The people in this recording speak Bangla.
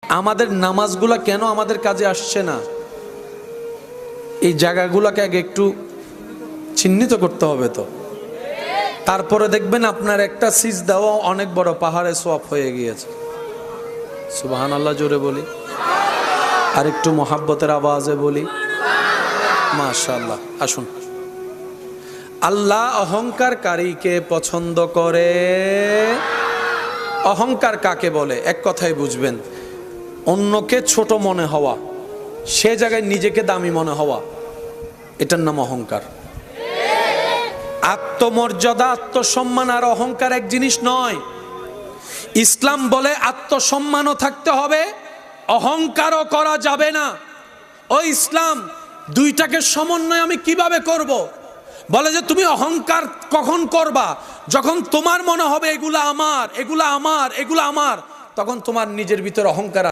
আমাদের নামাজগুলা কেন আমাদের কাজে আসছে না? এই জায়গাগুলোকে আগে একটু চিহ্নিত করতে হবে। তো তারপরে দেখবেন আপনার একটা সিজদাও অনেক বড় পাহাড়ে সোয়াব হয়ে গিয়েছে। সুবহানাল্লাহ জোরে বলি, আর একটু মোহাব্বতের আওয়াজে বলি মাশাআল্লাহ। আসুন, আল্লাহ অহংকারকারীকে পছন্দ করে। অহংকার কাকে বলে? এক কথায় বুঝবেন, অন্যকে ছোট মনে হওয়া, সে জায়গায় নিজেকে দামি মনে হওয়া, এটার নাম অহংকার। আত্মমর্যাদা, আত্মসম্মান আর অহংকার এক জিনিস নয়। ইসলাম বলে আত্মসম্মানও থাকতে হবে, অহংকারও করা যাবে না। ও ইসলাম, দুইটাকে সমন্বয় আমি কিভাবে করব? বলে যে তুমি অহংকার কখন করবা? যখন তোমার মনে হবে এগুলা আমার, এগুলা আমার, এগুলা আমার, তখন তোমার নিজের ভিতর অহংকার